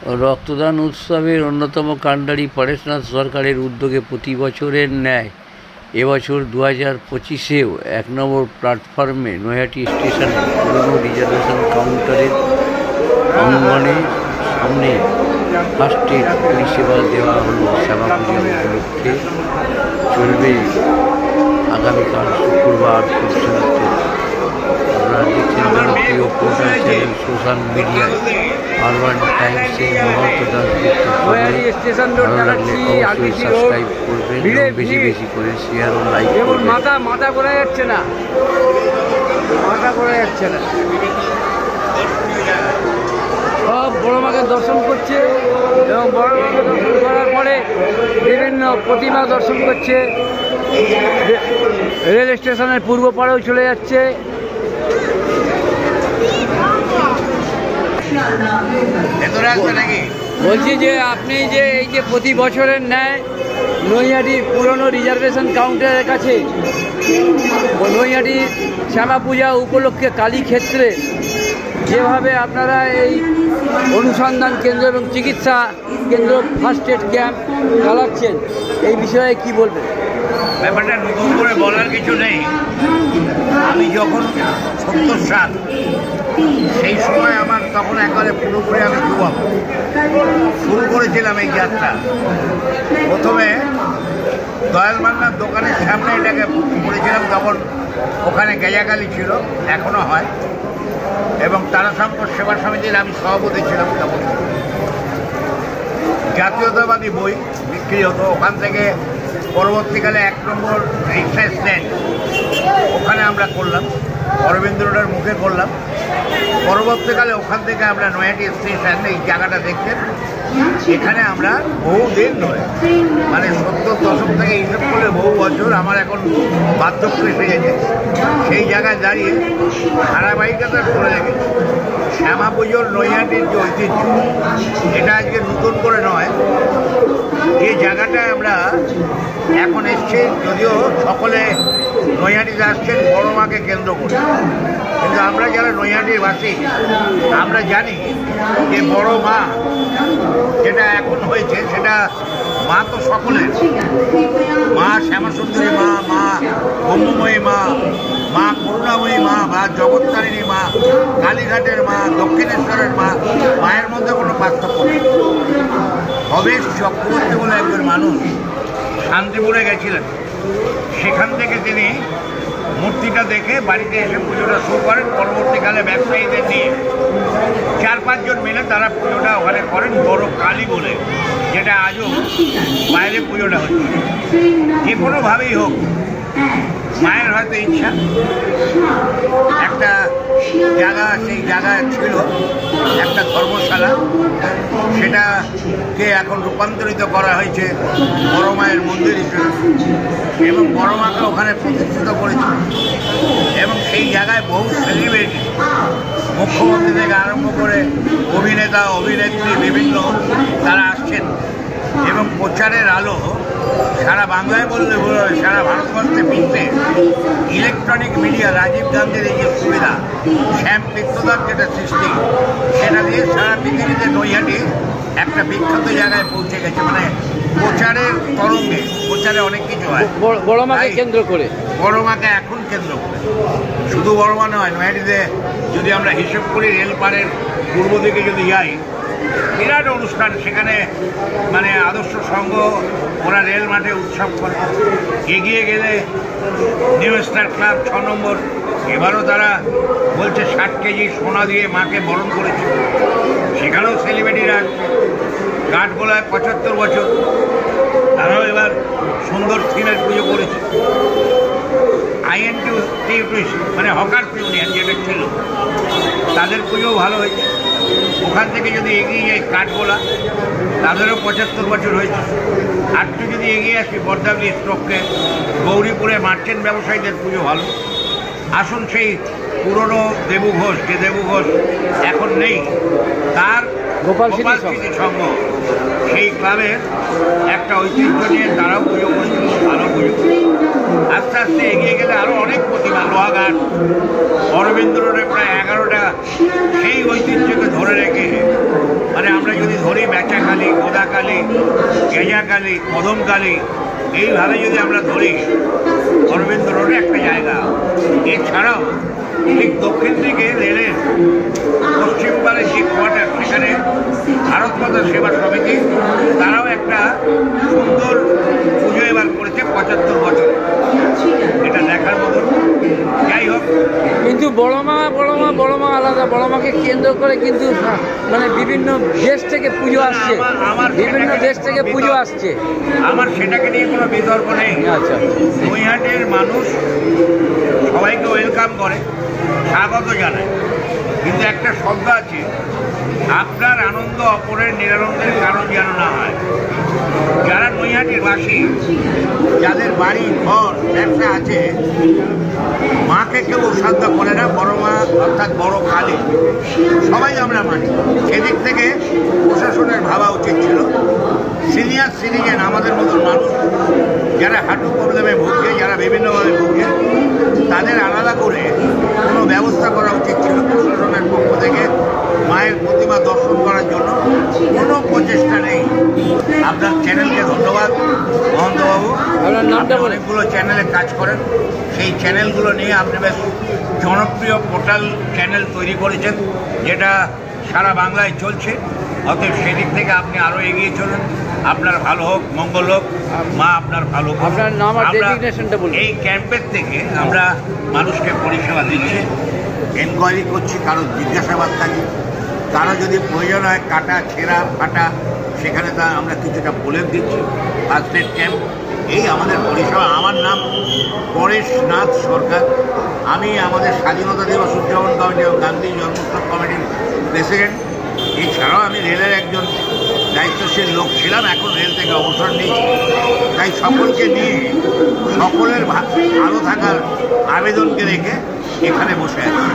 রক্তদান উৎসবের অন্যতম কাণ্ডারি পরেশনাথ সরকারের উদ্যোগে প্রতি বছরের ন্যায় এবছর 2025-এও 1 নম্বর প্ল্যাটফর্মে নৈহাটি স্টেশনে পুরনো রিজার্ভেশন কাউন্টারের অঙ্গনে সামনে ফার্স্ট এড পরিষেবা দেওয়া হলো। শ্যামা পূজা উপলক্ষে চলবে আগামীকাল শুক্রবার পর্যন্ত। আপনারা দেখছেন জনপ্রিয় পোর্টাল চ্যানেল সোশ্যাল মিডিয়ায় আরবান টাইমসের মহন্ত দাসগুপ্ত। ভালো লাগলে অবশ্যই সাবস্ক্রাইব করবেন এবং বেশি বেশি করে শেয়ার ও লাইক করবেন। মাথা করা যাচ্ছে না, মাথা করা যাচ্ছে না। সব বড় মাকে দর্শন করছে এবং বড় মাকে দর্শন করার পরে বিভিন্ন প্রতিমা দর্শন করছে। রেল স্টেশনের পূর্ব পাড়েও চলে যাচ্ছে। বলছি যে আপনি যে এই যে প্রতি বছরের ন্যায় নৈহাটির পুরনো রিজার্ভেশন কাউন্টারের কাছে নৈহাটির শ্যামা পূজা উপলক্ষে কালীক্ষেত্রে যেভাবে আপনারা এই অনুসন্ধান কেন্দ্র এবং চিকিৎসা কেন্দ্র ফার্স্ট এড ক্যাম্প চালাচ্ছেন, এই বিষয়ে কি বলবেন? ব্যাপারটা নতুন করে বলার কিছু নেই। আমি যখন 70 সাল, সেই সময় আমার তখন একেবারে পুরোপুরি আমি যুবক শুরু করেছিলাম এই যাত্রা। প্রথমে দয়াল মান্নার দোকানের সামনে এটাকে করেছিলাম, তখন ওখানে গেজাকালি ছিল, এখনও হয়, এবং তারাশঙ্কর সেবা সমিতির আমি সভাপতি ছিলাম। তখন জাতীয়তাবাদী বই বিক্রি হতো ওখান থেকে। পরবর্তীকালে 1 নম্বর রিক্সা স্ট্যান্ড, ওখানে আমরা করলাম, অরবিন্দ রোডের মুখে করলাম। পরবর্তীকালে ওখান থেকে আমরা নৈহাটি স্টেশন, এই জায়গাটা দেখছেন, এখানে আমরা বহুদিন ধরে, মানে 70 দশক থেকে হিসেব করলে বহু বছর, আমার এখন বার্ধক্য এসে গেছে, সেই জায়গায় দাঁড়িয়ে ধারাবাহিকতা করে রেখেছি। শ্যামা পুজোর নৈহাটির যে ঐতিহ্য, এটা আজকে নতুন করে নয়। যে জায়গাটায় আমরা এখন এসছি, যদিও সকলে নৈহাটিতে আসছেন বড় মাকে কেন্দ্র করে, কিন্তু আমরা যারা নৈহাটির বাসী আমরা জানি যে বড় মা যেটা এখন হয়েছে, সেটা মা তো সকলের। মা শ্যামাসুন্দরী মা, মা ব্রহ্মময়ী মা, মা করুণাময়ী মা, বা জগত্তারিণী মা, কালীঘাটের মা, দক্ষিণেশ্বরের মা, মায়ের মধ্যে কোনো পার্থক্য নেই। ভবেশ চক্রবর্তী বলে একজন মানুষ শান্তিপুরে গেছিলেন, সেখান থেকে তিনি মূর্তিটা দেখে বাড়িতে এসে পুজোটা শুরু করেন। পরবর্তীকালে ব্যবসায়ীদের নিয়ে 4-5 জন মিলে তারা পুজোটা ওখানে করেন, বড় কালী বলে, যেটা আজও বাইরে পুজোটা হচ্ছে। যে কোনোভাবেই হোক, মায়ের হয়তো ইচ্ছা, একটা জায়গা, সেই জায়গায় ছিল একটা ধর্মশালা, সেটাকে এখন রূপান্তরিত করা হয়েছে বড় মায়ের মন্দির হিসেবে, এবং বড় মাকে ওখানে প্রতিষ্ঠিত করেছে। এবং সেই জায়গায় বহু সেলিব্রিটি, মুখ্যমন্ত্রী থেকে আরম্ভ করে অভিনেতা অভিনেত্রী বিভিন্ন তারা আসছেন, এবং প্রচারের আলো সারা বাংলায় বললে সারা ভারতবর্ষে পিছতে ইলেকট্রনিক মিডিয়া, রাজীব গান্ধীর এই যে সুবিধা, শ্যাম পিত্তদার যেটা সৃষ্টি, সেটা দিয়ে সারা পৃথিবীতে নৈহাটি একটা বিখ্যাত জায়গায় পৌঁছে গেছে। মানে প্রচারের তরঙ্গে, প্রচারে অনেক কিছু হয় বড় মাকে কেন্দ্র করে, বড় মাকে এখন কেন্দ্র করে। শুধু বড় মা নয়, নৈহাটিতে যদি আমরা হিসেব করি, রেলপাড়ের পূর্ব দিকে যদি যাই, বিরাট অনুষ্ঠান সেখানে, মানে আদর্শ সংঘ ওরা রেল মাঠে উৎসব করে। এগিয়ে গেলে নিউ স্টার ক্লাব 6 নম্বর, এবারও তারা বলছে 60 কেজি সোনা দিয়ে মাকে বরণ করেছে, সেখানেও সেলিব্রিটিরা আসছে। কাঠগোলায় 75 বছর, তারাও এবার সুন্দর থিমের পুজো করেছে। INTUC মানে হকার্স ইউনিয়ন যেটা ছিল, তাদের পুজোও ভালো হয়েছে। ওখান থেকে যদি এগিয়ে যাই, কাঠগোলা, তাদেরও 75 বছর হয়েছে। আরটু যদি এগিয়ে আসি, বর্দাবলি স্টককে, গৌরীপুরে মার্চেন্ট ব্যবসায়ীদের পুজো ভালো। আসুন সেই পুরনো দেবু ঘোষ, যে দেবু ঘোষ এখন নেই, তার গোপাল স্মৃতি সংঘ, সেই ক্লাবের একটা ঐতিহ্য নিয়ে তারাও পুজো করেছিল, ভালো পুজো। আস্তে আস্তে এগিয়ে গেলে আরও অনেক প্রতিমা, লোহাঘাট, অরবিন্দ রোডে প্রায় 11টা সেই ঐতিহ্যকে ধরে রেখে, মানে আমরা যদি ধরি মেচাকালী, গোদাকালী, গেজাকালী, কদমকালী, এইভাবে যদি আমরা ধরি অরবিন্দ রোডে একটা জায়গা। এছাড়াও ঠিক দক্ষিণ দিকে রেলের পশ্চিমবাংলার যে কোয়ার্টার, সেখানে ভারত মাতা সেবা সমিতি তারাও একটা সুন্দর পুজো এবার করেছে 75 বছর, এটা দেখার মতো। যাই হোক, কিন্তু বড় মা আলাদা। বড় মাকে কেন্দ্র করে কিন্তু মানে বিভিন্ন দেশ থেকে পুজো আসছে, বিভিন্ন দেশ থেকে পুজো আসছে। আমার সেটাকে নিয়ে কোনো বিতর্ক নেই। আচ্ছা, নৈহাটির মানুষ সবাইকে ওয়েলকাম করে, স্বাগত জানায়, কিন্তু একটা শব্দ আছে, আপনার আনন্দ অপরের নিরানন্দের কারণ যেন না হয়। যারা নৈহাটির বাসী, যাদের বাড়ি ঘর ব্যবসা আছে, মাকে কেউ অসাধ্য করে না। বড় মা অর্থাৎ বড় কালী সবাই আমরা মানি। সেদিক থেকে প্রশাসনের ভাবা উচিত ছিল। সিনিয়র সিটিজেন আমাদের মতন মানুষ যারা হাঁটু প্রবলেমে ভুগছে, যারা বিভিন্নভাবে ভুগছে, তাদের আলাদা করে কোনো ব্যবস্থা করা উচিত ছিল প্রশাসনের পক্ষ থেকে। মায়ের প্রতিমা দর্শন করার জন্য কোনো প্রচেষ্টা নেই। আপনার চ্যানেলকে ধন্যবাদ মহন্তবাবু। আপনি অনেকগুলো চ্যানেলে কাজ করেন, সেই চ্যানেলগুলো নিয়ে আপনি বেশ জনপ্রিয় পোর্টাল চ্যানেল তৈরি করেছেন, যেটা সারা বাংলায় চলছে। অতএব সেদিক থেকে আপনি আরও এগিয়ে চলুন। আপনার ভালো হোক, মঙ্গল হোক, মা আপনার ভালো হোক। আপনার নাম আর ডেজিগনেশনটা বলুন। এই ক্যাম্পের থেকে আমরা মানুষকে পরিষেবা দিচ্ছি, এনকোয়ারি করছি, কারো জিজ্ঞাসাবাদ থাকি, কারো যদি প্রয়োজন হয় কাটা ছেঁড়া ফাটা, সেখানে তা আমরা কিছুটা বলে দিচ্ছি। ফার্স্ট এড ক্যাম্প, এই আমাদের পরিষেবা। আমার নাম পরেশনাথ সরকার। আমি আমাদের স্বাধীনতা দিবস উদযাপন কমিটি এবং গান্ধী জন্মোৎসব কমিটির প্রেসিডেন্ট। এছাড়াও আমি রেলের একজন দায়িত্বশীল লোক ছিলাম, এখন রেল থেকে অবসর নিয়েছি। তাই সকলকে নিয়ে সকলের ভালো থাকার আবেদনকে রেখে এখানে বসে আছি।